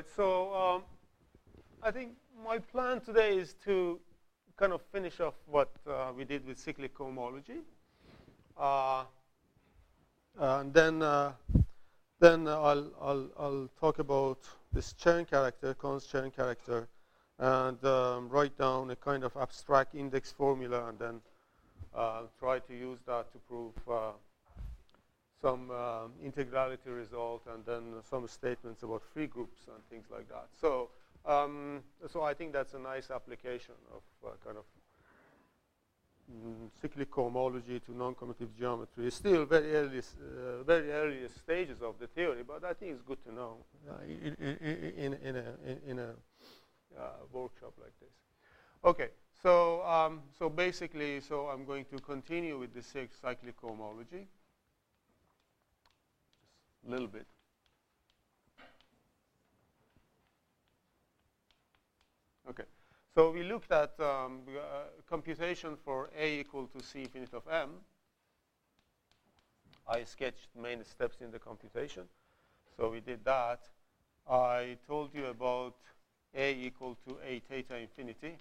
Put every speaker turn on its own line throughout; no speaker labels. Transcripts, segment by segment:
right, so I think my plan today is to kind of finish off what we did with cyclic cohomology. And then I'll talk about this Chern character, Kahn's Chern character, and write down a kind of abstract index formula, and then try to use that to prove some integrality result, and then some statements about free groups and things like that. So, so I think that's a nice application of kind of cyclic cohomology to non-commutative geometry. It's still very early stages of the theory, but I think it's good to know in a workshop like this. Okay, so so basically, so I'm going to continue with the cyclic cohomology. Just a little bit. Okay. So we looked at computation for A equal to C infinite of M. I sketched main steps in the computation. So we did that. I told you about A equal to A theta infinity,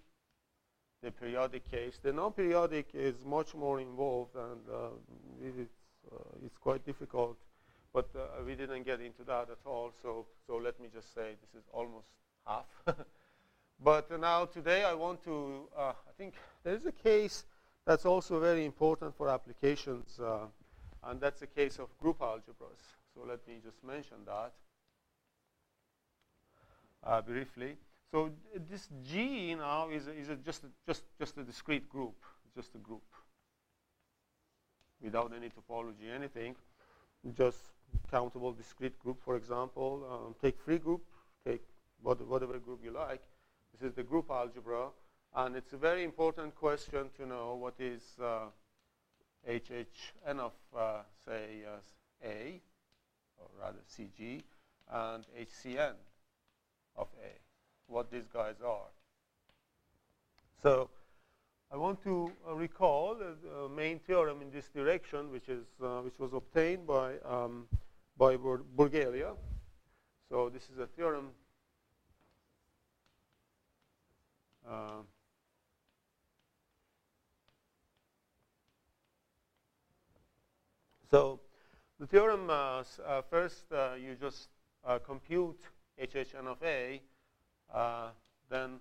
the periodic case. The non-periodic is much more involved, and it's quite difficult. But we didn't get into that at all. So let me just say this is almost half. But now today I want to, I think there is a case that's also very important for applications, and that's the case of group algebras. So let me just mention that briefly. So this G now is just a discrete group, just a group, without any topology, anything, just countable discrete group. For example, take free group, take whatever group you like. This is the group algebra, and it's a very important question to know what is HHN of, say, A, or rather CG, and HCN of A, what these guys are. So I want to recall the main theorem in this direction, which was obtained by Burgelia. So this is a theorem. So the theorem, first you just compute HHN of A, then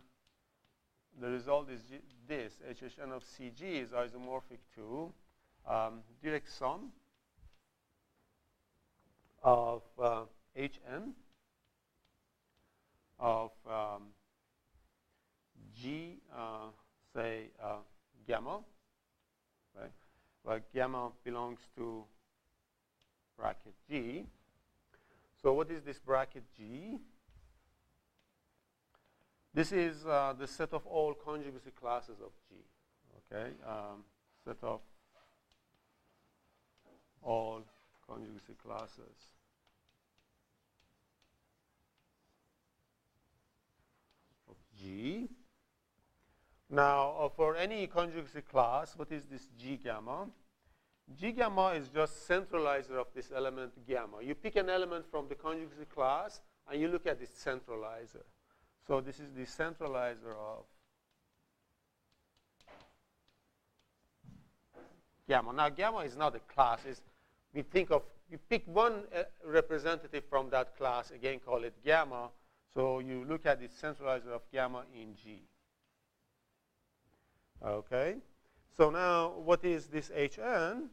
the result is this. HHN of CG is isomorphic to direct sum of HN of G, say, gamma, right? Where gamma belongs to bracket G. So what is this bracket G? This is the set of all conjugacy classes of G, okay? Set of all conjugacy classes of G. Now, for any conjugacy class, what is this G gamma? G gamma is just centralizer of this element gamma. You pick an element from the conjugacy class, and you look at this centralizer. So this is the centralizer of gamma. Now, gamma is not a class. We think of, you pick one representative from that class, again, call it gamma. So you look at the centralizer of gamma in G. Okay, so now what is this Hn?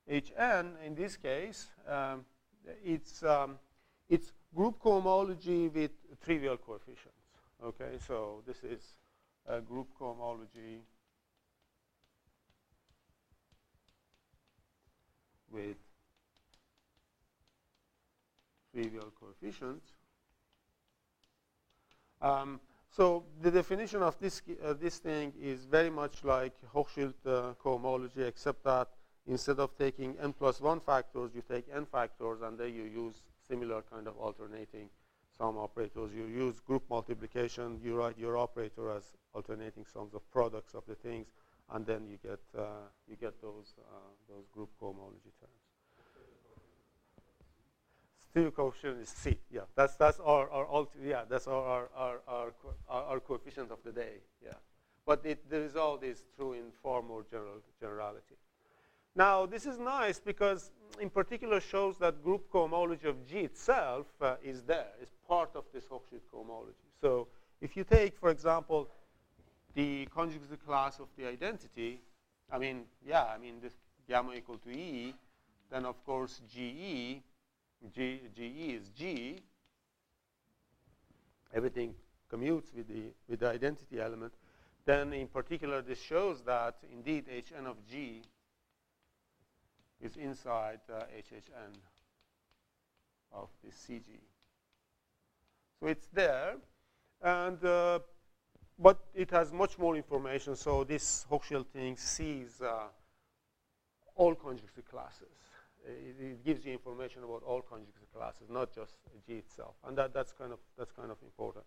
Hn, in this case, it's group cohomology with trivial coefficients. Okay, so this is a group cohomology with trivial coefficients. So the definition of this thing is very much like Hochschild cohomology, except that instead of taking n+1 factors, you take n factors, and then you use similar kind of alternating sum operators. You use group multiplication. You write your operator as alternating sums of products of the things, and then you get those group cohomology terms. Stereo coefficient is C. Yeah, that's our coefficient of the day. Yeah, but the result is true in far more generality. Now this is nice because, in particular, shows that group cohomology of G itself is part of this Hochschild cohomology. So if you take, for example, the conjugacy class of the identity, this gamma equal to E, then of course GE is G. Everything commutes with the identity element. Then in particular, this shows that indeed Hn of G is inside HHN of this CG. So it's there, and but it has much more information. So this Hochschild thing sees all conjugacy classes. It gives you information about all conjugacy classes, not just G itself, and that's kind of important.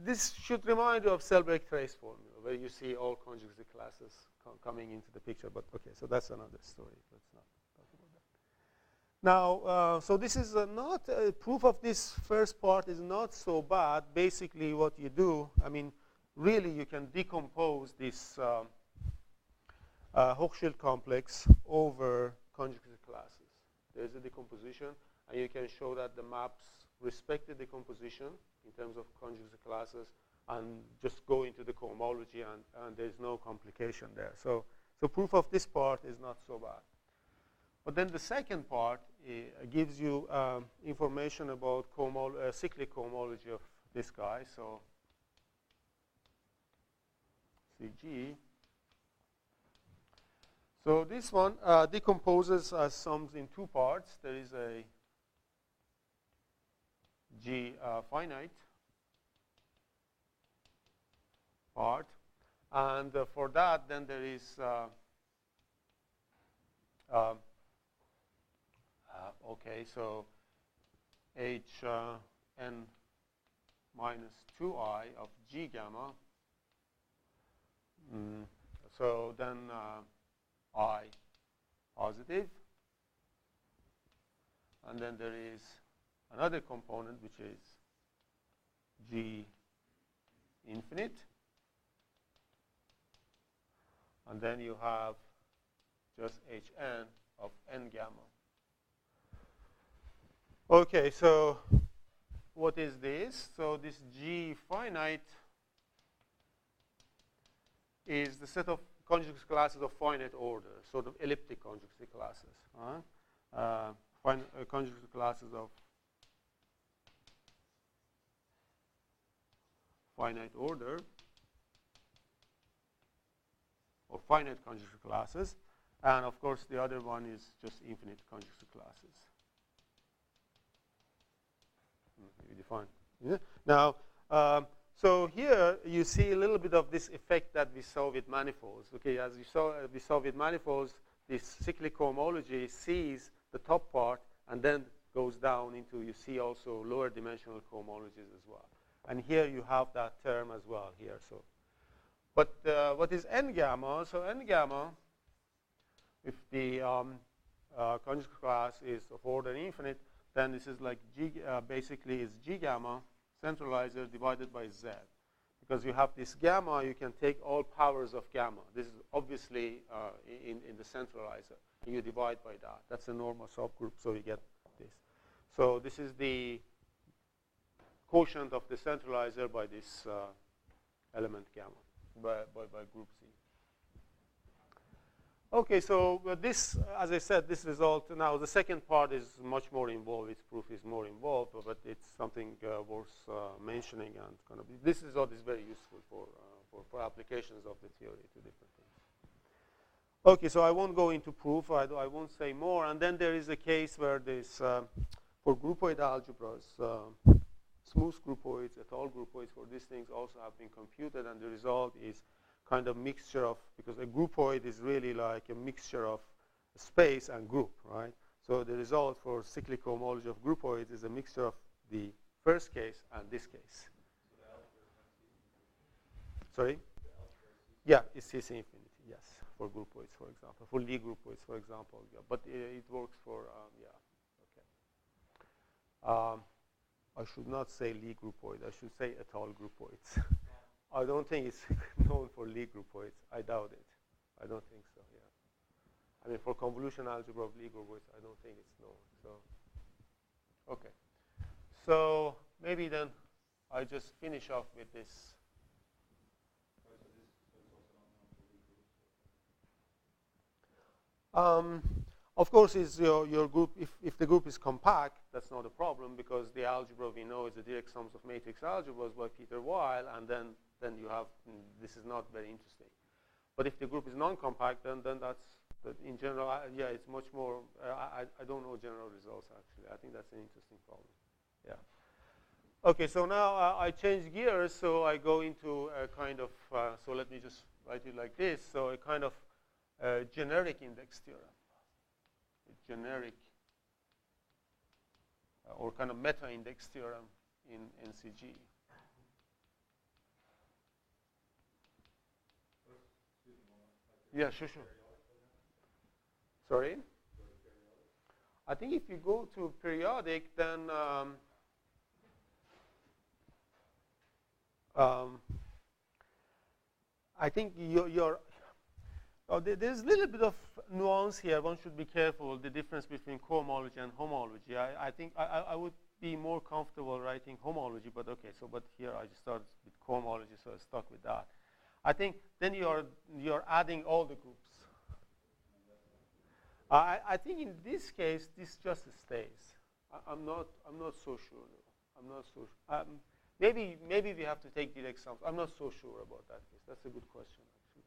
This should remind you of Selbrecht trace formula, where you see all conjugacy classes coming into the picture. But okay, so that's another story. Let's not talk about that. Now, so this is not proof of this first part is not so bad. Basically, what you do, really, you can decompose this Hochschild complex over conjugacy classes. There's a decomposition, and you can show that the maps respect the decomposition in terms of conjugacy classes, and just go into the cohomology, and there's no complication there. So proof of this part is not so bad. But then the second part gives you information about cyclic cohomology of this guy. So CG. So this one decomposes as sums in two parts. There is a G finite part, and for that, then there is okay, so Hn minus 2I of G gamma. So then I positive, and then there is another component which is G infinite, and then you have just Hn of n gamma. Okay, so what is this? So this G finite is the set of conjugacy classes of finite order, sort of elliptic conjugacy classes. Conjugacy classes of finite order, or finite conjugacy classes, and of course the other one is just infinite conjugacy classes. Maybe defined. Yeah. Now, so here you see a little bit of this effect that we saw with manifolds. Okay, as we saw with manifolds, this cyclic cohomology sees the top part and then goes down into, you see also lower dimensional cohomologies as well. And here you have that term as well here. So, but what is n gamma? So n gamma, if the conjugate class is of order infinite, then this is like G, basically is G gamma centralizer divided by Z. Because you have this gamma, you can take all powers of gamma. This is obviously in the centralizer. And you divide by that. That's a normal subgroup, so you get this. So this is the quotient of the centralizer by this element gamma, by group C. Okay, so this, as I said, this result, now the second part is much more involved. Its proof is more involved, but it's something worth mentioning, and kind of this result is very useful for applications of the theory to different things. Okay, so I won't go into proof. I won't say more. And then there is a case where this, for groupoid algebras, smooth groupoids, étale groupoids for these things also have been computed, and the result is kind of mixture of, because a groupoid is really like a mixture of space and group, right? So the result for cyclic cohomology of groupoids is a mixture of the first case and this case. Sorry? Yeah, it's CC infinity, yes, for groupoids, for example. For Lie groupoids, for example. Yeah. But it works for, yeah, okay. I should not say Lie groupoid. I should say étale groupoids. I don't think it's known for Lie groupoids. I doubt it. I don't think so, yeah. I mean, for convolution algebra of Lie groupoids, I don't think it's known. So, okay. So maybe then I just finish off with this. Of course, is your group, if the group is compact, that's not a problem because the algebra we know is the direct sums of matrix algebras by Peter Weil, and then you have, this is not very interesting. But if the group is non-compact, then that's, in general, yeah, it's much more, I don't know general results actually. I think that's an interesting problem, yeah. Okay, so now I change gears, so I go into a kind of, so let me just write it like this, so a kind of generic index theorem. Generic or kind of meta-index theorem in NCG. Yeah, sure. Sorry? I think if you go to periodic, then I think there's a little bit of nuance here. One should be careful, the difference between cohomology and homology. I think I would be more comfortable writing homology, but okay, so but here I just started with cohomology, so I stuck with that. I think then you're adding all the groups. I think in this case, this just stays. I'm not so sure. No. I'm not so sure. Maybe we have to take direct sums. I'm not so sure about that case. That's a good question, actually.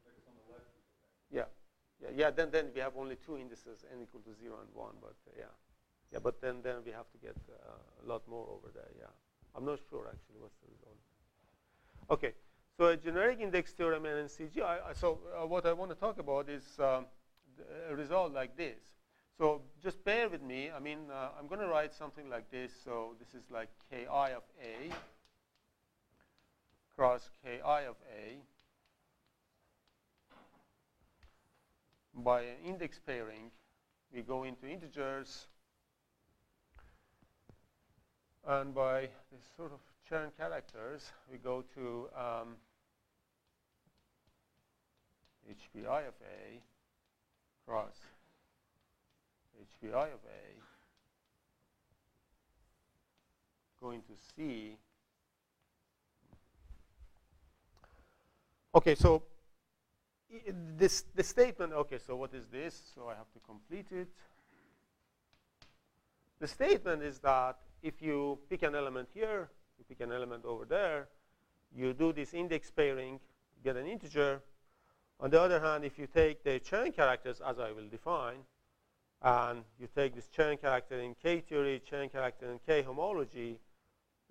Yeah. Then we have only two indices, n equal to 0 and 1. But yeah. But then we have to get a lot more over there. Yeah. I'm not sure actually what's the result. Okay. So a generic index theorem in NCG. So what I want to talk about is a result like this. So just bear with me. I mean, I'm going to write something like this. So this is like ki of a cross ki of a by an index pairing. We go into integers, and by this sort of Chern characters, we go to HPI of a cross HPI of a, going to C. Okay, so the statement, okay, so what is this? So I have to complete it. The statement is that if you pick an element here, you pick an element over there, you do this index pairing, you get an integer. On the other hand, if you take the Chern characters, as I will define, and you take this Chern character in K-theory, Chern character in K-homology,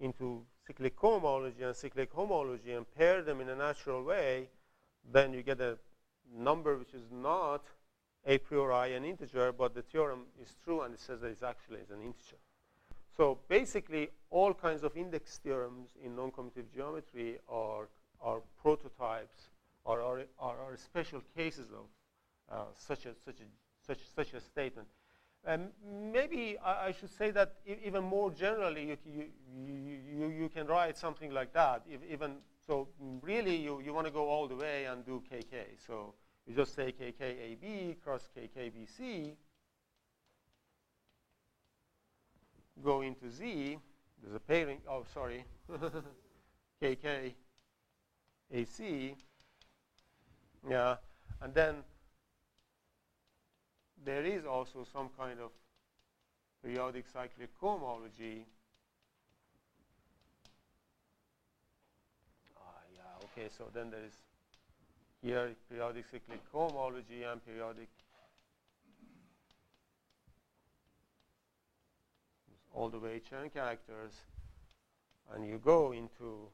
into cyclic cohomology and cyclic homology and pair them in a natural way, then you get a number which is not a priori an integer, but the theorem is true and it says that it's actually an integer. So basically, all kinds of index theorems in non-commutative geometry are prototypes or are special cases of such a statement. Maybe I should say that even more generally, you can write something like that. So really, you want to go all the way and do KK. So you just say KKAB cross KKBC, go into Z. There's a pairing. Oh, sorry, KKAC. Yeah, and then there is also some kind of periodic cyclic cohomology. Yeah, okay, so then there is here periodic cyclic cohomology and periodic all the way Chern characters, and you go into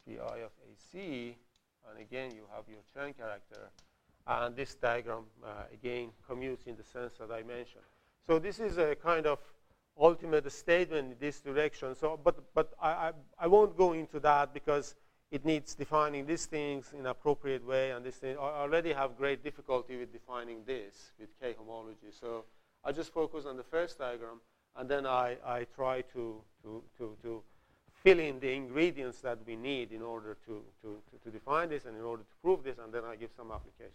HPI of AC, and again you have your Chern character. And this diagram, again, commutes in the sense that I mentioned. So this is a kind of ultimate statement in this direction. So, but I won't go into that because it needs defining these things in an appropriate way. And this thing, I already have great difficulty with defining this with K homology. So I just focus on the first diagram. and then I try to fill in the ingredients that we need in order to define this and in order to prove this, and then I give some applications.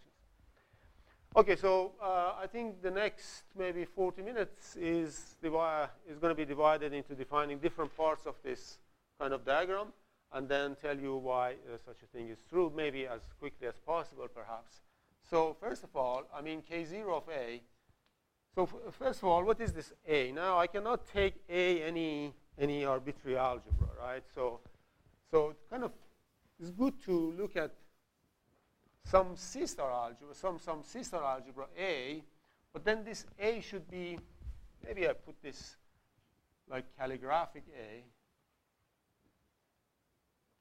Okay, so I think the next maybe 40 minutes is going to be divided into defining different parts of this kind of diagram, and then tell you why such a thing is true, maybe as quickly as possible, perhaps. So first of all, I mean K0 of A. So first of all, what is this A? Now, I cannot take A any arbitrary algebra, right? So it kind of is good to look at some C-star algebra, some C-star algebra A, but then this A should be, maybe I put this like calligraphic A,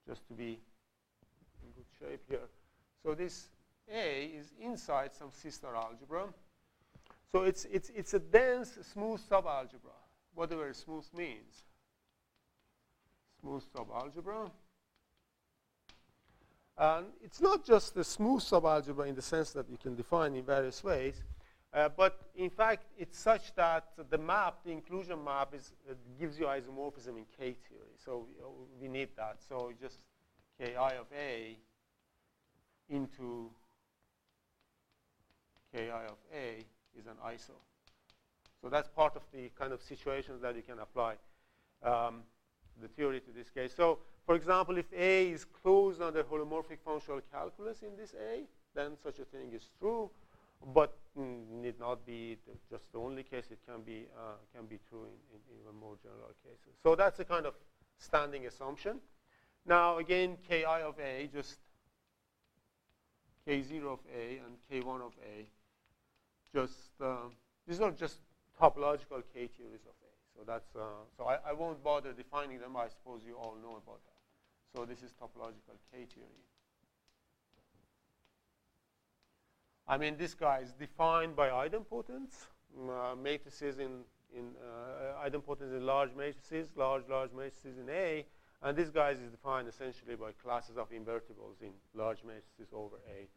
just to be in good shape here. So this A is inside some C-star algebra. So it's a dense, smooth subalgebra, whatever smooth means. Smooth subalgebra. And it's not just a smooth subalgebra in the sense that you can define in various ways, but in fact, it's such that the map, the inclusion map, gives you isomorphism in K theory. So we need that. So just Ki of A into Ki of A is an iso. So that's part of the kind of situations that you can apply the theory to this case. So for example, if A is closed under holomorphic functional calculus in this A, then such a thing is true, but need not be just the only case. It can be true in even more general cases. So that's a kind of standing assumption. Now again, Ki of A, just K0 of A and K1 of A, just these are just topological K theories of A. So that's so I won't bother defining them. I suppose you all know about that. So this is topological K theory. I mean, this guy is defined by idempotents, matrices in idempotents in large matrices, large matrices in A, and this guy is defined essentially by classes of invertibles in large matrices over A,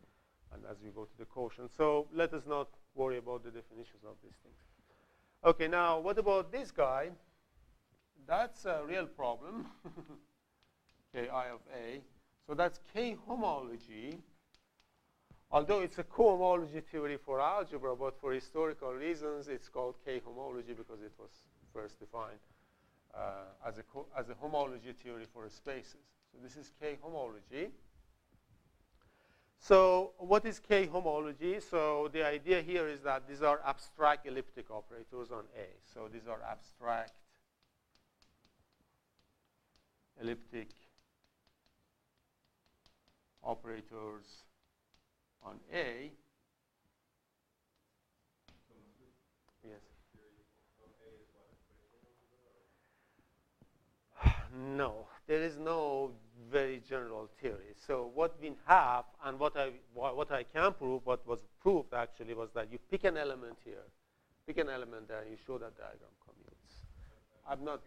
and as we go to the quotient. So let us not worry about the definitions of these things. Okay, now what about this guy? That's a real problem. Ki of A. So that's K homology. Although it's a co-homology theory for algebra, but for historical reasons, it's called K homology because it was first defined as a homology theory for spaces. So this is K homology. So what is K homology? So the idea here is that these are abstract elliptic operators on A. So these are abstract elliptic operators on A. Yes. No, there is no very general theory. So what we have and what I can prove, what was proved actually, was that you pick an element here, pick an element there, and you show that diagram commutes. I'm not.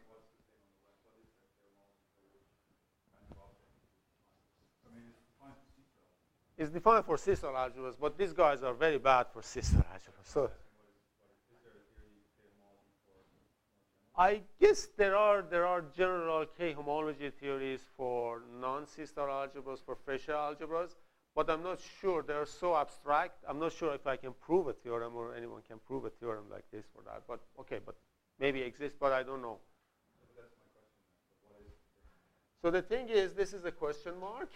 It's defined for C-star algebras, but these guys are very bad for C-star algebras. So I guess there are general K homology theories for non-C-star algebras, for Fréchet algebras, but I'm not sure. They're so abstract. I'm not sure if I can prove a theorem or anyone can prove a theorem like this for that. But okay, but maybe it exists, but I don't know. So the thing is, this is a question mark.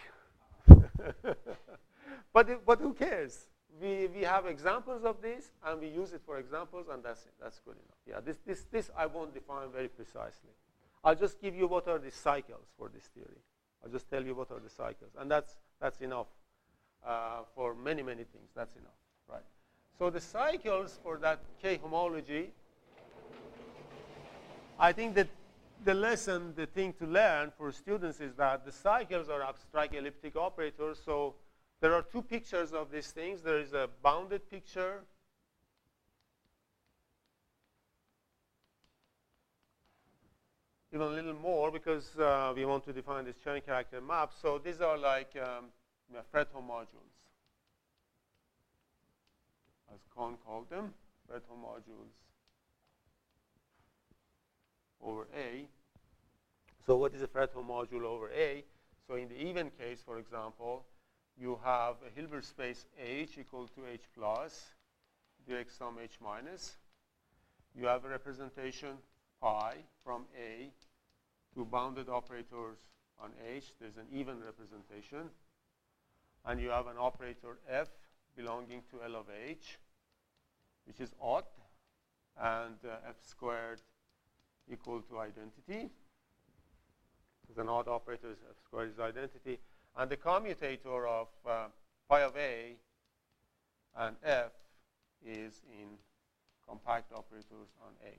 But who cares? We have examples of this, and we use it for examples, and that's it. That's good enough. Yeah, this I won't define very precisely. I'll just give you what are the cycles for this theory. I'll just tell you what are the cycles, and that's enough for many things. That's enough, right? So the cycles for that K homology, I think that the thing to learn for students is that the cycles are abstract elliptic operators. So there are two pictures of these things. There is a bounded picture. Even a little more because we want to define this Chern character map. So these are like Fredholm modules, as Kohn called them, Fredholm modules over A. So what is a Fredholm module over A? So in the even case, for example, you have a Hilbert space H equal to H plus, direct sum H minus. You have a representation pi from A to bounded operators on H. There's an even representation. And you have an operator F belonging to L of H, which is odd, and F squared equal to identity. Because an odd operator is F squared is identity. And the commutator of pi of A and F is in compact operators on H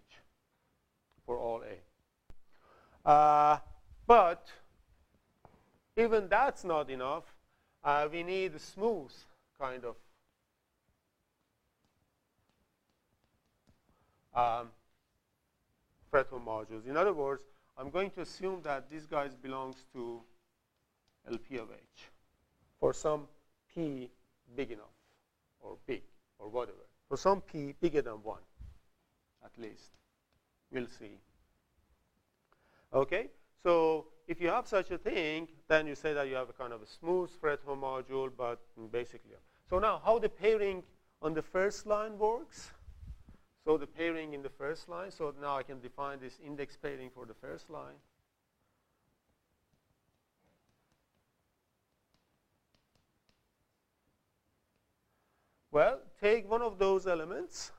for all A. But even that's not enough. We need a smooth kind of Fredholm modules. In other words, I'm going to assume that this guy belongs to LP of H for some P big enough, or big, or whatever. For some P bigger than 1, at least. We'll see. Okay? So if you have such a thing, then you say that you have a kind of a smooth Fredholm module, but basically. So now, how the pairing on the first line works? So the pairing in the first line. So now I can define this index pairing for the first line. Well, take one of those elements,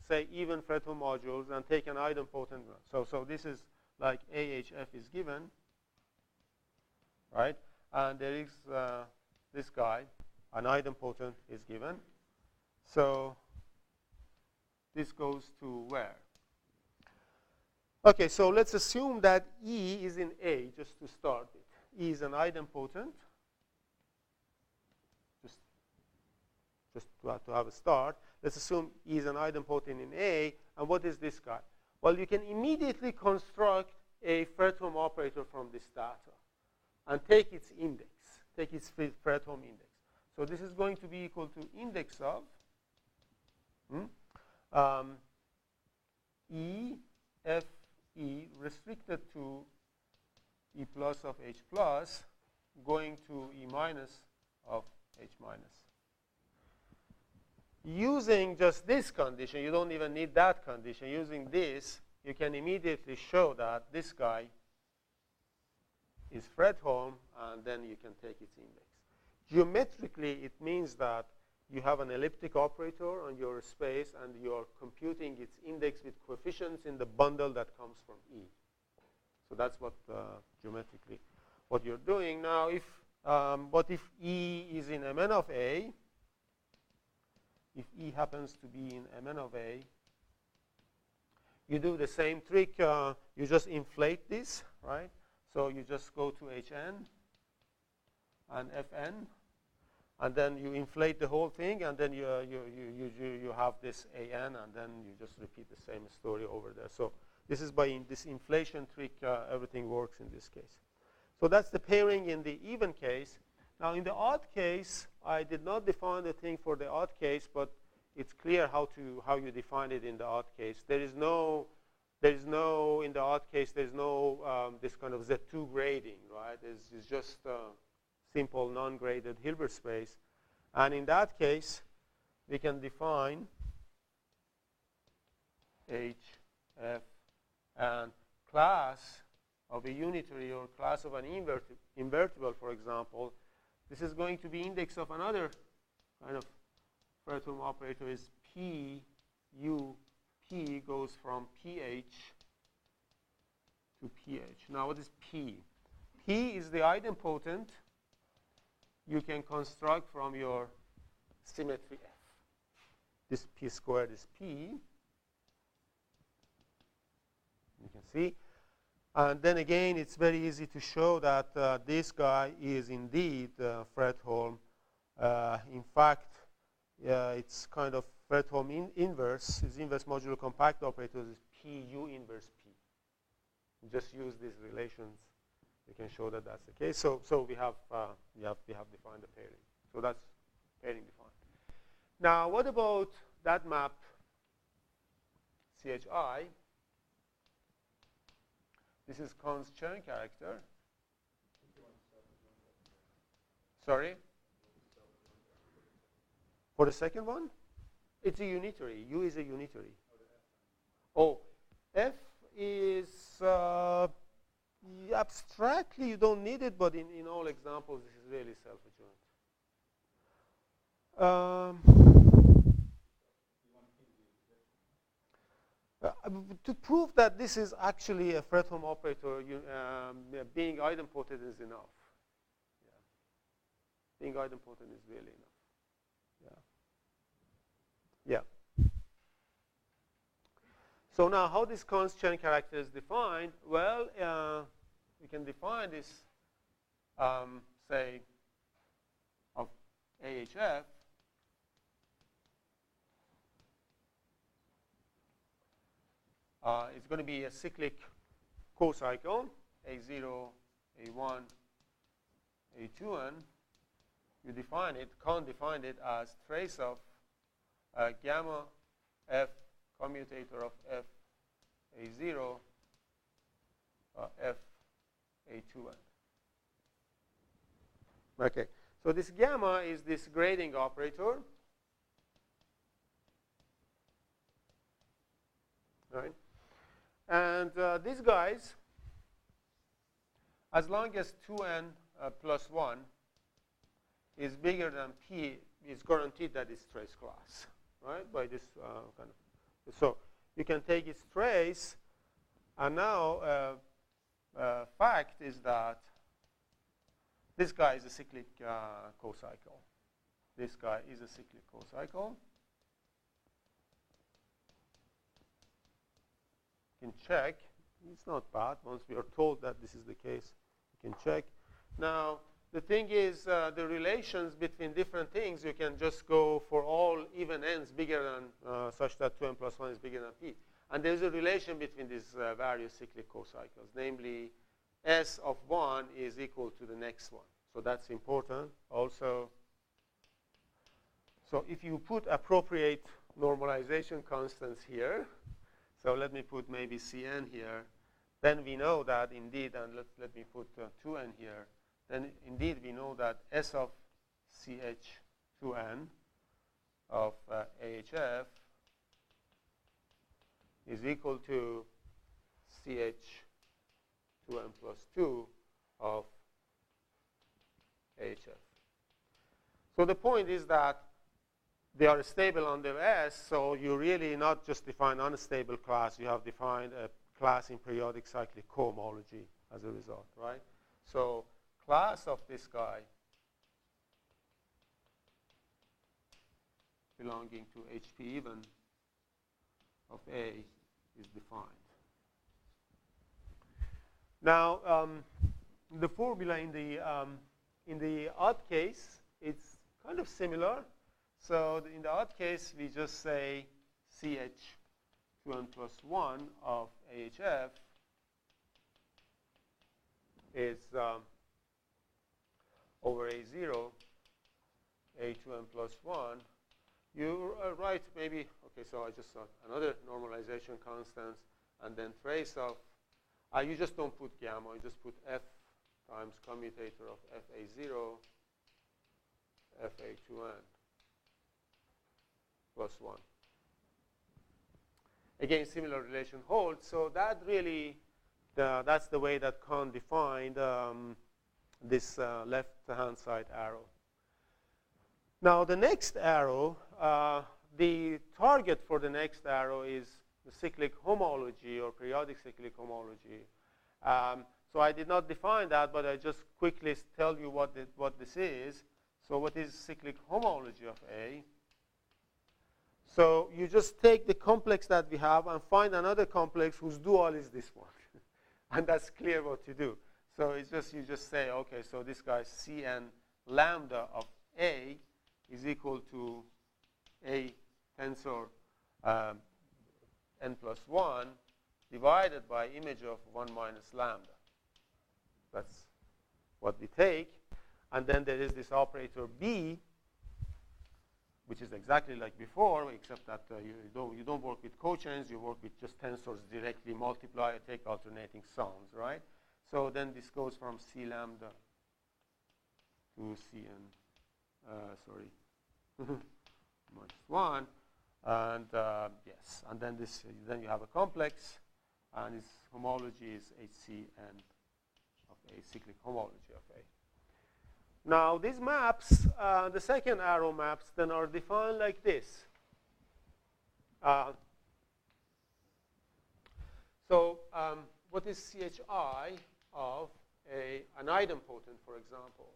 say even Fredholm modules, and take an idempotent one. So this is like AHF is given, right? And there is this guy, an idempotent is given. So this goes to where? Okay, so let's assume that E is in A, just to start with. E is an idempotent. Just to have a start. Let's assume E is an idempotent in A. And what is this guy? Well, you can immediately construct a Fredholm operator from this data and take its index, take its Fredholm index. So this is going to be equal to index of E, F, E, restricted to E plus of H plus, going to E minus of H minus. Using just this condition, you don't even need that condition. Using this, you can immediately show that this guy is Fredholm, and then you can take its index. Geometrically, it means that you have an elliptic operator on your space, and you are computing its index with coefficients in the bundle that comes from E. So that's what geometrically what you're doing. Now, what if E is in Mn of A? If E happens to be in Mn of A, you do the same trick. You just inflate this, right? So you just go to Hn and Fn, and then you inflate the whole thing, and then you have this An, and then you just repeat the same story over there. So this is by this inflation trick, everything works in this case. So that's the pairing in the even case. Now, in the odd case, I did not define the thing for the odd case, but it's clear how you define it in the odd case. There is no in the odd case, there's no this kind of Z2 grading, right? It's just simple non-graded Hilbert space. And in that case, we can define H, F, and class of a unitary or class of an invertible, for example. This is going to be index of another kind of Fredholm operator is P, U, P goes from PH to PH. Now, what is P? P is the idempotent you can construct from your symmetry F. This P squared is P. You can see. And then again, it's very easy to show that this guy is indeed Fredholm. In fact, it's kind of Fredholm inverse. Its inverse modulo compact operator is PU inverse P. You just use these relations. You can show that that's the case. So we have defined the pairing. So that's pairing defined. Now, what about that map CHI? This is Kahn's Chern character. Sorry? For the second one? It's a unitary. U is a unitary. Oh, F is abstractly, you don't need it, but in all examples, this is really self-adjoint. To prove that this is actually a Fredholm operator, being idempotent is enough. Yeah. Being idempotent is really enough. Yeah. Yeah. So now, how this Kahn's Chern character is defined? Well, we can define this, say, of AHF. It's going to be a cyclic co-cycle, A0, A1, A2n. You define it, Kahn defined it as trace of gamma F commutator of F A0, F A2n. Okay, so this gamma is this grading operator. Right? And these guys, as long as 2n plus 1 is bigger than P, it's guaranteed that it's trace class, right? By this kind of. So you can take its trace, and now fact is that this guy is a cyclic co-cycle. This guy is a cyclic co-cycle. You can check. It's not bad. Once we are told that this is the case, you can check. Now, the thing is, the relations between different things, you can just go for all even n's bigger than such that 2n plus 1 is bigger than p. And there's a relation between these various cyclic co-cycles. Namely, s of 1 is equal to the next one. So that's important also. So if you put appropriate normalization constants here, so let me put maybe Cn here, then we know that indeed, and let me put 2n here, then indeed we know that S of CH2n of AHF is equal to CH2n plus 2 of AHF. So the point is that they are stable under S, so you really not just define unstable class, you have defined a class in periodic cyclic cohomology as a result, right? So class of this guy belonging to HP even of A is defined. Now, the formula in the odd case, it's kind of similar. So in the odd case, we just say CH2n plus 1 of AHF is over A0, A2n plus 1. You write maybe, okay, so I just thought another normalization constants, and then trace of, you just don't put gamma, you just put F times commutator of FA0, FA2n plus 1. Again, similar relation holds. So that really, that's the way that Kahn defined this left-hand side arrow. Now, the next arrow, the target for the next arrow is the cyclic homology or periodic cyclic homology. So I did not define that, but I just quickly tell you what this is. So what is cyclic homology of A? So you just take the complex that we have and find another complex whose dual is this one. And that's clear what you do. So it's just, you just say, okay, so this guy Cn lambda of A is equal to A tensor n plus 1 divided by image of 1 minus lambda. That's what we take. And then there is this operator B, which is exactly like before, except that you don't work with cochains, you work with just tensors directly, multiply, take alternating sums, right? So then this goes from C lambda to Cn, minus 1, and yes, and then then you have a complex, and its homology is HCn of A, cyclic homology of A. Now these maps, the second arrow maps, then are defined like this. What is CHI of an idempotent, for example?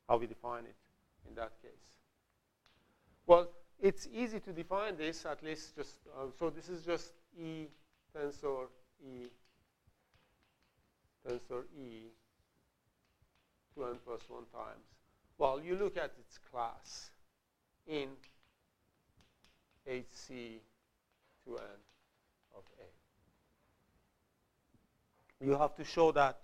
How we define it in that case? Well, it's easy to define this, at least just, so this is just E tensor E 2n plus 1 times. Well, you look at its class in HC 2n of A. You have to show that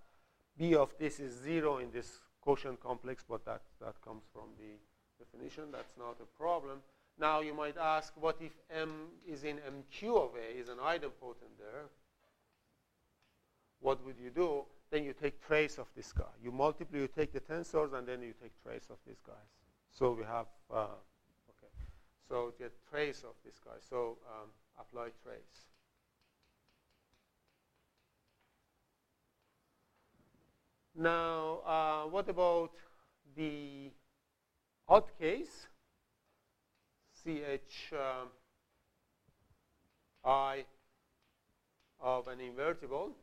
B of this is 0 in this quotient complex, but that comes from the definition. That's not a problem. Now you might ask, what if M is in MQ of A, is an idempotent there? What would you do? Then you take trace of this guy. You multiply, you take the tensors, and then you take trace of these guys. So we have, okay. So get trace of this guy. So apply trace. Now, what about the odd case? CHI of an invertible.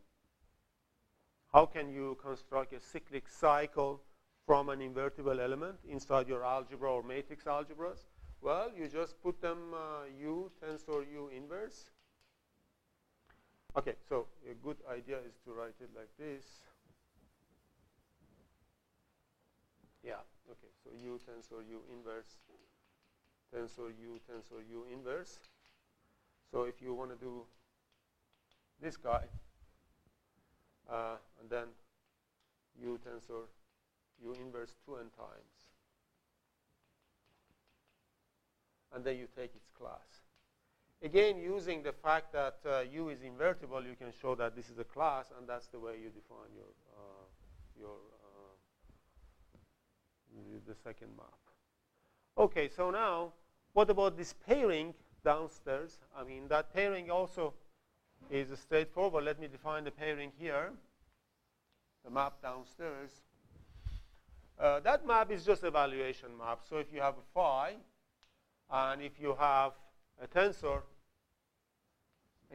How can you construct a cyclic cycle from an invertible element inside your algebra or matrix algebras? Well, you just put them U, tensor U inverse. Okay, so a good idea is to write it like this. Yeah, okay, so U, tensor U inverse, tensor U inverse. So if you want to do this guy, and then U tensor U inverse 2n times. And then you take its class. Again, using the fact that U is invertible, you can show that this is a class, and that's the way you define the second map. Okay, so now, what about this pairing downstairs? I mean, that pairing also is straightforward. Let me define the pairing here. The map downstairs. That map is just a valuation map. So if you have a phi, and if you have a tensor,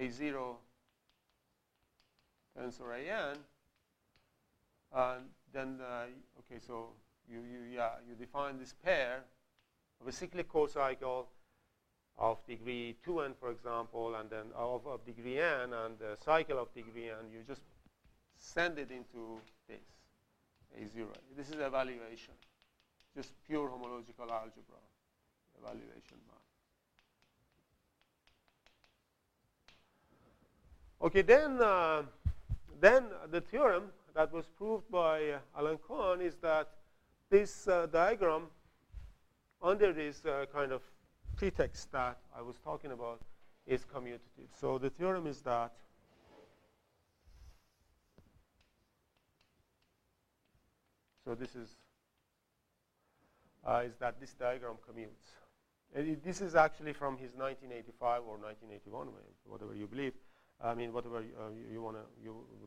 A0 tensor AN, and then, okay, so you define this pair of a cyclic cocycle of degree 2n, for example, and then of degree n, and the cycle of degree n, you just send it into this, A0. This is evaluation, just pure homological algebra, evaluation map. Okay, then the theorem that was proved by Alan Kohn is that this diagram under this kind of pretext that I was talking about is commutative. So the theorem is that this this diagram commutes. This is actually from his 1985 or 1981, whatever you believe. I mean, whatever you want to,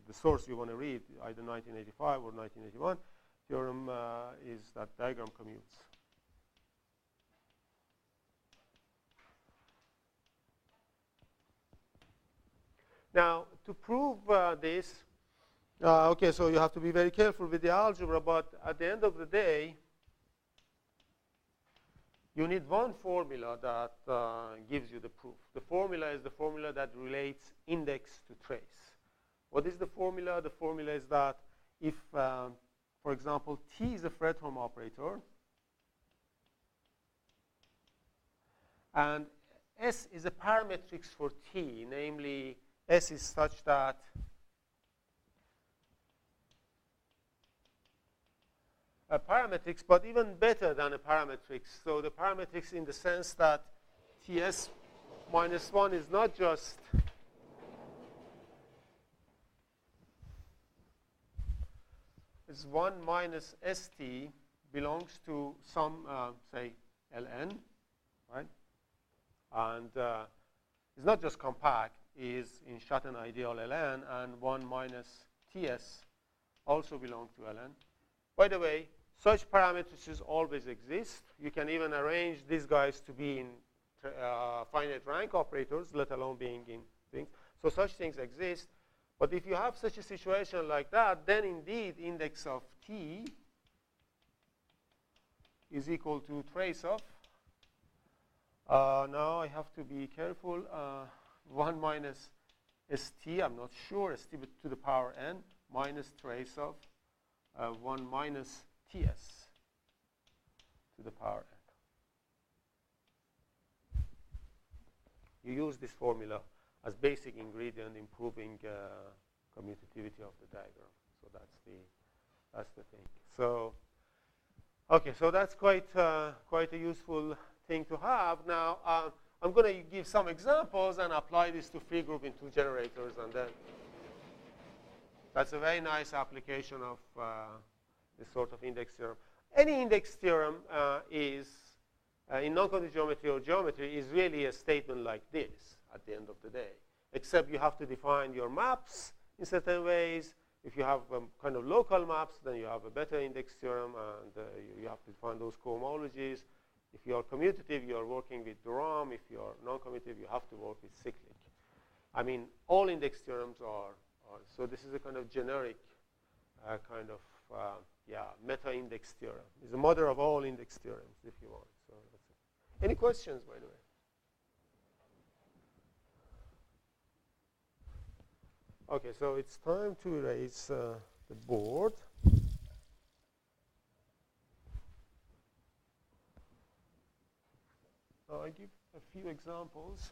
the source you want to read, either 1985 or 1981. Theorem is that diagram commutes. Now, to prove this, okay, so you have to be very careful with the algebra, but at the end of the day, you need one formula that gives you the proof. The formula is the formula that relates index to trace. What is the formula? The formula is that if, for example, T is a Fredholm operator, and S is a parametrix for T, namely S is such that a parametrics, but even better than a parametrics. So the parametrics in the sense that Ts minus 1 is not just is 1 minus St belongs to some, say, Ln, right? And it's not just compact, is in Schatten ideal Ln, and 1 minus Ts also belong to Ln. By the way, such parametrices always exist. You can even arrange these guys to be in finite rank operators, let alone being in things. So such things exist. But if you have such a situation like that, then indeed index of T is equal to trace of. Now I have to be careful. 1 minus St, I'm not sure, St to the power n, minus trace of 1 minus Ts to the power n. You use this formula as basic ingredient in proving commutativity of the diagram. So that's the thing. So okay, so that's quite a useful thing to have. Now I'm going to give some examples and apply this to free group in 2 generators, and then that's a very nice application of this sort of index theorem. Any index theorem is in non-commutative geometry or geometry is really a statement like this at the end of the day, except you have to define your maps in certain ways. If you have kind of local maps, then you have a better index theorem, and you have to define those cohomologies. If you are commutative, you are working with theorem. If you are non-commutative, you have to work with cyclic. I mean, all index theorems are so this is a kind of generic kind of meta-index theorem. It's the mother of all index theorems, if you want. So that's it. Any questions, by the way? Okay, so it's time to erase the board. I give a few examples.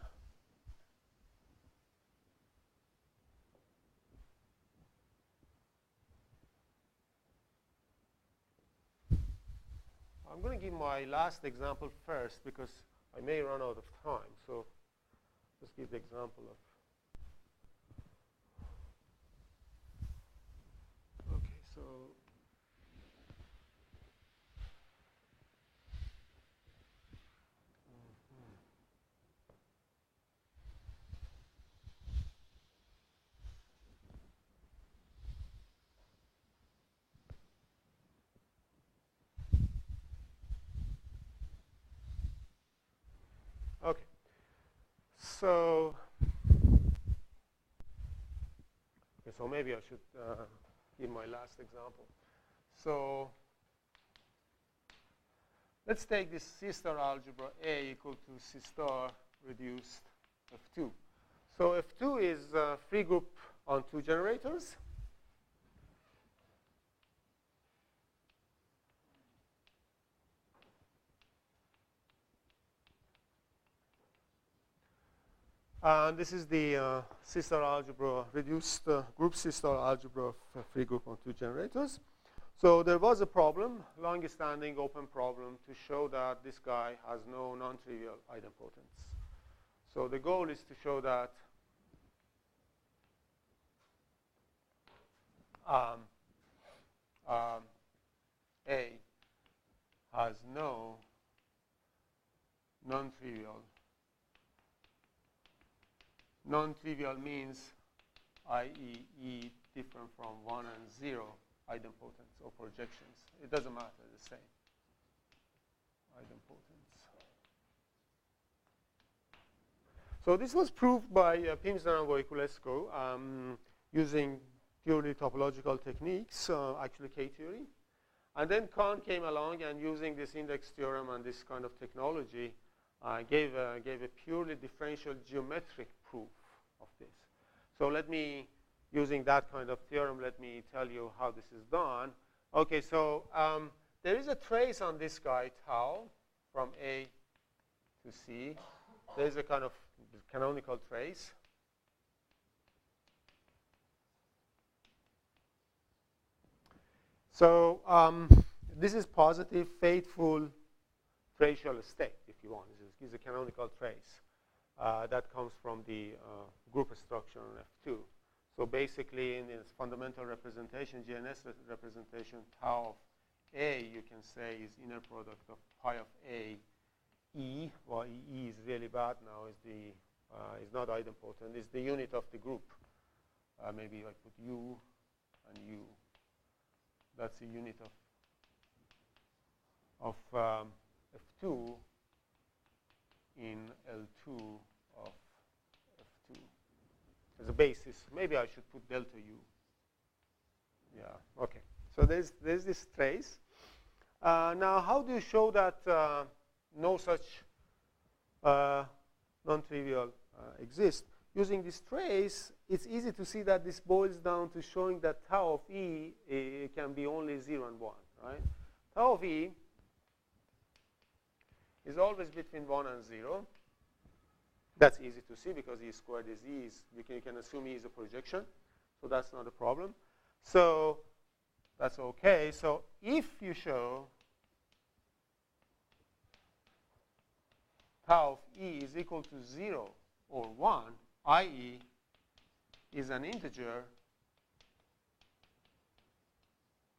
I'm going to give my last example first because I may run out of time. So let's give the example of. Okay, so. Okay, so maybe I should give my last example. So let's take this C star algebra A equal to C star reduced F2. So F2 is a free group on 2 generators. And this is the C star algebra, reduced group C star algebra of a free group on 2 generators. So there was a problem, long-standing open problem, to show that this guy has no non-trivial idempotence. So the goal is to show that A has no non-trivial. Non-trivial means, i.e., E different from 1 and 0 idempotence or projections. It doesn't matter, the same idempotence. So this was proved by Pimsner and Voiculescu using purely topological techniques, actually K-theory. And then Chern came along and using this index theorem and this kind of technology gave a purely differential geometric proof of this. So let me, using that kind of theorem, let me tell you how this is done. Okay, so there is a trace on this guy, tau, from A to C. There is a kind of canonical trace. So this is positive, faithful tracial state, if you want. This is a canonical trace that comes from the group structure on F2. So basically, in its fundamental representation, GNS representation, tau of A, you can say, is inner product of pi of A E. Well, E is really bad now. Is not idempotent. It's the unit of the group. Maybe I put U and U. That's the unit of F2 in L2 of F2 as a basis. Maybe I should put delta U. Yeah, okay. So there's this trace. Now, how do you show that no such non-trivial exists? Using this trace, it's easy to see that this boils down to showing that tau of E can be only 0 and 1, right? Tau of E is always between 1 and 0. That's easy to see because E squared is E. You can assume E is a projection, so that's not a problem. So that's okay. So if you show tau of E is equal to 0 or 1, i.e. is an integer,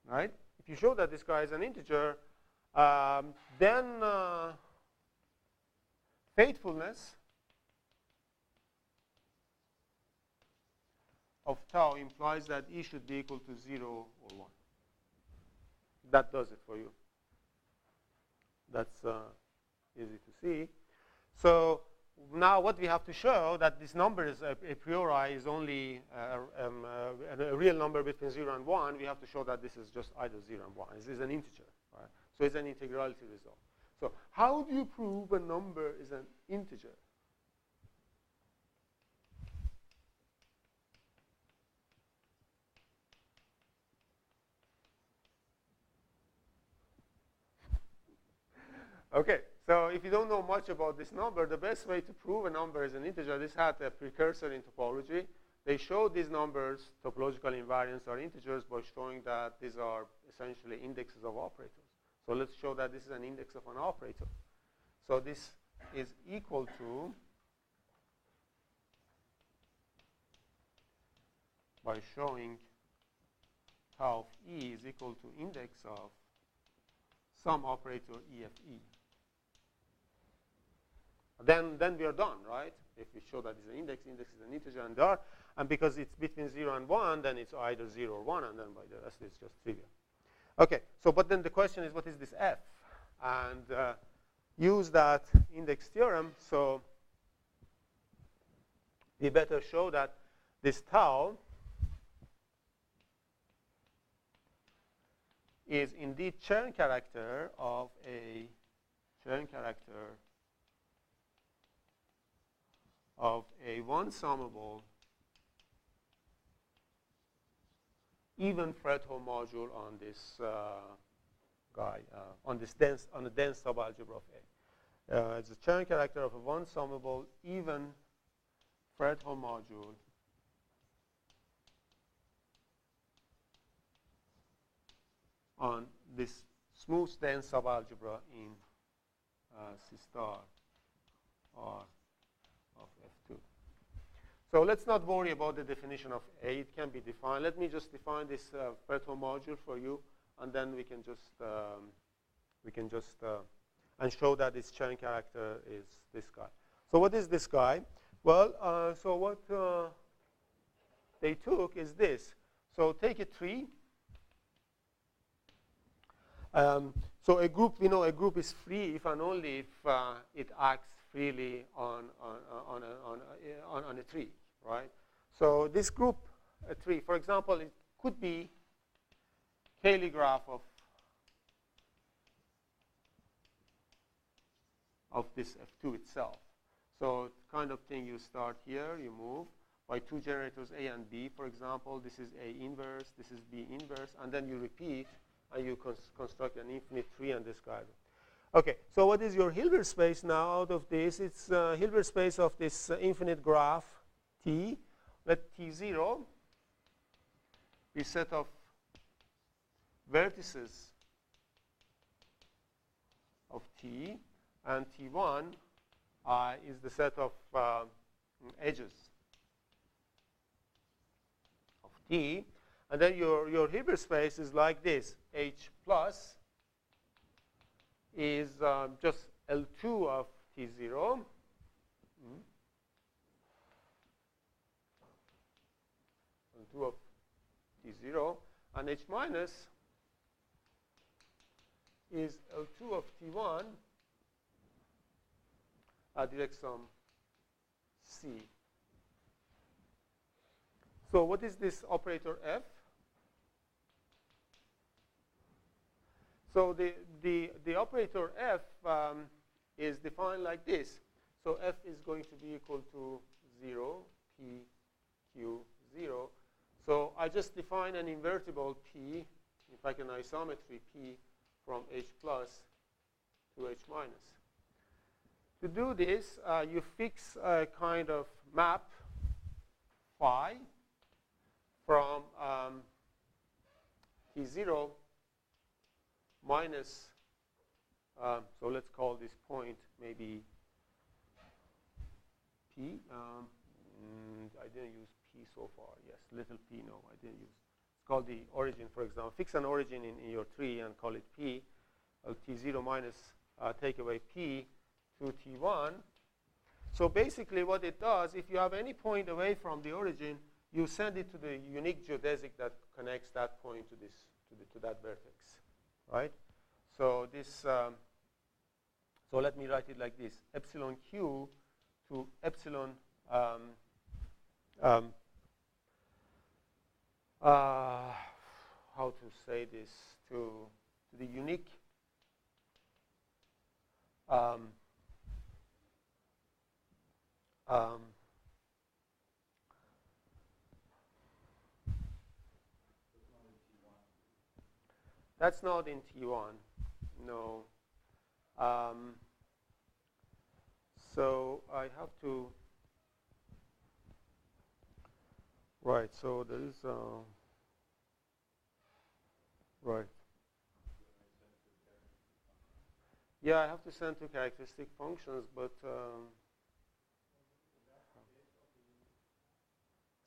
right? If you show that this guy is an integer, then faithfulness of tau implies that E should be equal to 0 or 1. That does it for you. That's easy to see. So now what we have to show that this number is a priori is only a real number between 0 and 1. We have to show that this is just either 0 and 1. This is an integer, right? So it's an integrality result. So how do you prove a number is an integer? Okay, so if you don't know much about this number, the best way to prove a number is an integer. This had a precursor in topology. They showed these numbers, topological invariants, are integers by showing that these are essentially indexes of operators. So let's show that this is an index of an operator. So this is equal to, by showing tau of E is equal to index of some operator EFE. Then we are done, right? If we show that it's an index is an integer, and there, and because it's between 0 and 1, then it's either 0 or 1, and then by the rest it's just trivial. Okay, so but then the question is, what is this F? And use that index theorem. So we better show that this tau is indeed Chern character of a one-summable even Fredholm module on this guy, on the dense subalgebra of A. It's a Chern character of a one-summable even Fredholm module on this smooth dense subalgebra in C star R of F2. So let's not worry about the definition of A. It can be defined. Let me just define this Fredholm module for you, and then we can just and show that its Chern character is this guy. So what is this guy? Well, so what they took is this. So take a tree. So a group, we know a group is free if and only if it acts freely on a tree, right? So this group, a tree, for example, it could be Cayley graph of this F2 itself. So kind of thing, you start here, you move by two generators A and B, for example. This is A inverse, this is B inverse, and then you repeat, and you construct an infinite tree and describe it. Okay, so what is your Hilbert space now out of this? It's Hilbert space of this infinite graph T. Let T0 be set of vertices of T, and T1 is the set of edges of T. And then your Hilbert space is like this. H plus is just L2 of T0. L2 of T0. And H minus is L2 of T1 direct sum C. So what is this operator F? So the operator F is defined like this. So F is going to be equal to 0, P, Q, 0. So I just define an invertible P, in fact an isometry P, from H plus to H minus. To do this, you fix a kind of map phi from T0 minus, so let's call this point maybe P. I didn't use P so far. Yes, little p, no, I didn't use. It's called the origin, for example. Fix an origin in your tree and call it P. T0 minus take away P to T1. So basically what it does, if you have any point away from the origin, you send it to the unique geodesic that connects that point to this to that vertex, right? So this, so let me write it like this: epsilon q to epsilon how to say this, to the unique that's not in T1, no. So I have to, right, so there is, right. Yeah, I have to send two characteristic functions, but,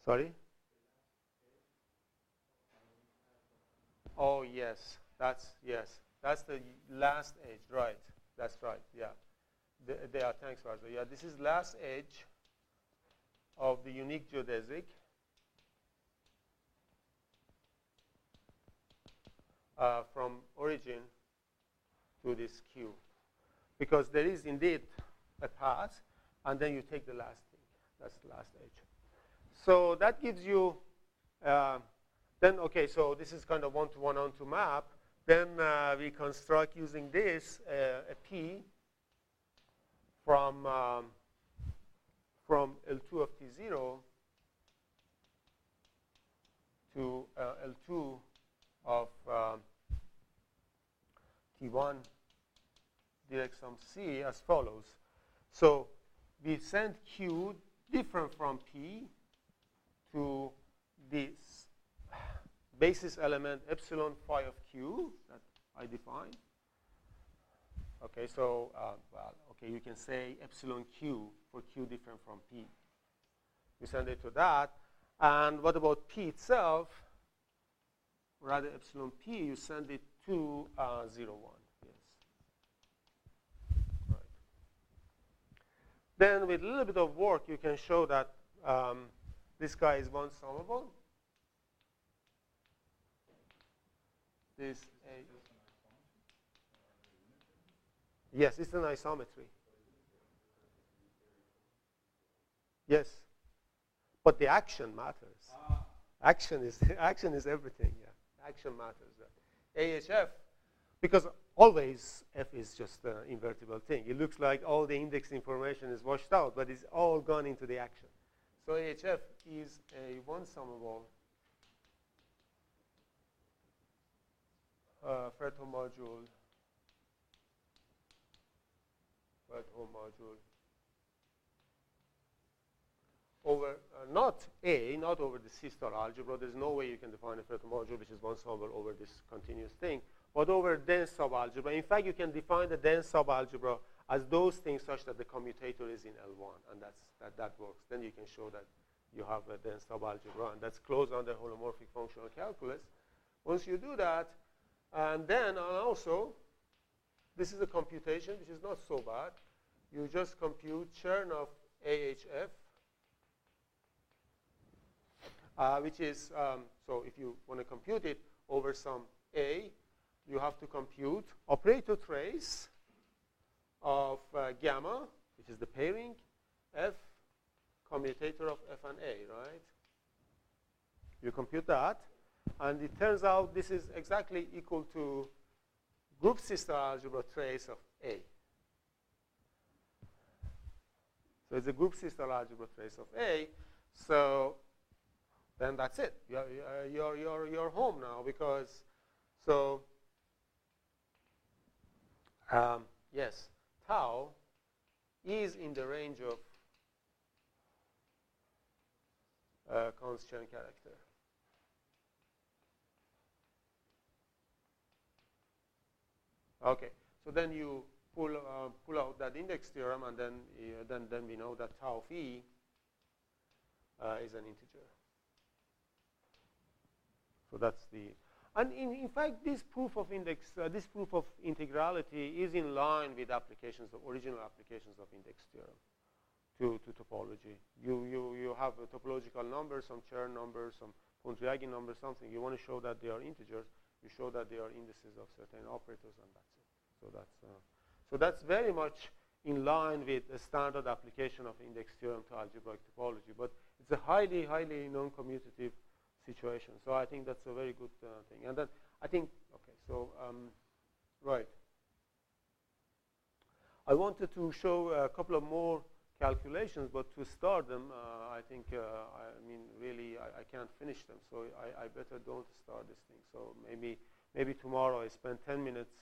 sorry? Oh, yes, that's the last edge, right, that's right, yeah. They are, thanks, Raza. Yeah, this is last edge of the unique geodesic. From origin to this Q. Because there is indeed a path, and then you take the last thing. That's the last edge. So that gives you, then, okay, so this is kind of one-to-one onto map. Then we construct using this a P from L2 of T0 to L2 of T1 direct sum C as follows. So we send Q different from P to this basis element epsilon phi of Q that I defined. Okay, so well, okay, you can say epsilon Q for Q different from P. You send it to that. And what about P itself? Rather epsilon P, you send it to 0, 1. Yes. Right. Then with a little bit of work, you can show that this guy is one summable. This yes, it's an isometry. Yes, but the action matters. Action is everything. Yeah, action matters. AHF, because always F is just an invertible thing. It looks like all the index information is washed out, but it's all gone into the action. So AHF is a one-summable Fredholm module over not over the C-star algebra. There's no way you can define a Fredholm module which is one summable over this continuous thing. but over dense subalgebra. In fact, you can define the dense subalgebra as those things such that the commutator is in L1, and that works. Then you can show that you have a dense subalgebra, and that's closed under holomorphic functional calculus. Once you do that, and then also, this is a computation which is not so bad. You just compute Chern of AHF, which is, so if you want to compute it over some A, you have to compute operator trace of gamma, which is the pairing, F, commutator of F and A, right? You compute that, and it turns out this is exactly equal to group system algebra trace of A. So it's a group system algebra trace of A. So then that's it. You're home now, because so yes, tau is in the range of constant character. Okay, so then you pull out that index theorem, and then we know that tau phi is an integer. So that's the, and in fact, this proof of integrality is in line with applications of original applications of index theorem to topology. You have a topological number, some Chern numbers, some Pontryagin numbers, something. You want to show that they are integers. You show that they are indices of certain operators, and that's it. So that's very much in line with a standard application of index theorem to algebraic topology. But it's a highly non-commutative situation. So I think that's a very good thing. And then I think, okay, so right. I wanted to show a couple of more calculations, but to start them, I think, I mean, really, I can't finish them. So I better don't start this thing. So maybe tomorrow I spend 10 minutes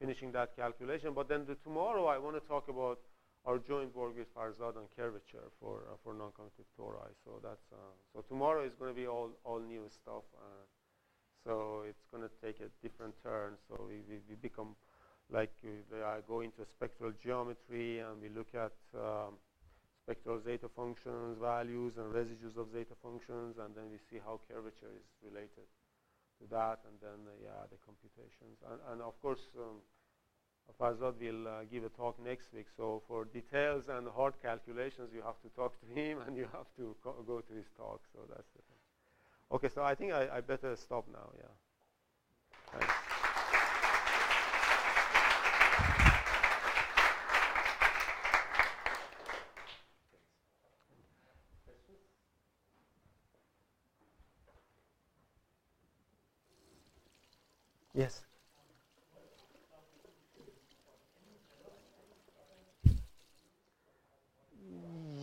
finishing that calculation. But then tomorrow I want to talk about our joint work with Farzad on curvature for non-commutative tori. So that's so tomorrow is going to be all new stuff. So it's going to take a different turn. So we become like I go into spectral geometry, and we look at spectral zeta functions, values, and residues of zeta functions, and then we see how curvature is related to that, and then the computations. And of course, Farzad will give a talk next week. So for details and hard calculations, you have to talk to him, and you have to go to his talk. So that's the thing. Okay, so I think I better stop now. Yeah. Thanks. Yes.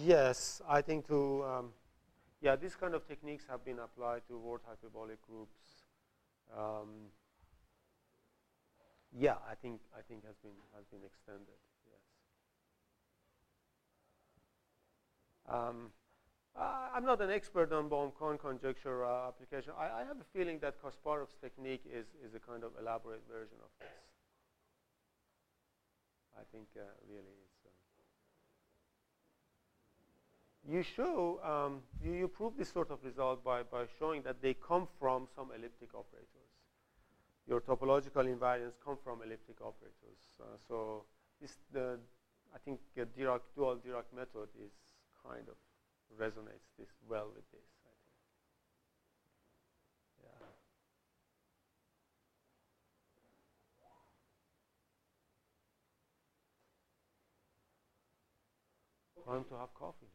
Yes, I think yeah, these kind of techniques have been applied to word hyperbolic groups. Yeah, I think has been extended. Yes. I'm not an expert on Baum-Cohn conjecture application. I have a feeling that Kasparov's technique is a kind of elaborate version of this. I think really it's. You show, you prove this sort of result by showing that they come from some elliptic operators. Your topological invariants come from elliptic operators. So this, I think dual Dirac method is kind of resonates this well with this, I think. Yeah. Time to have coffee.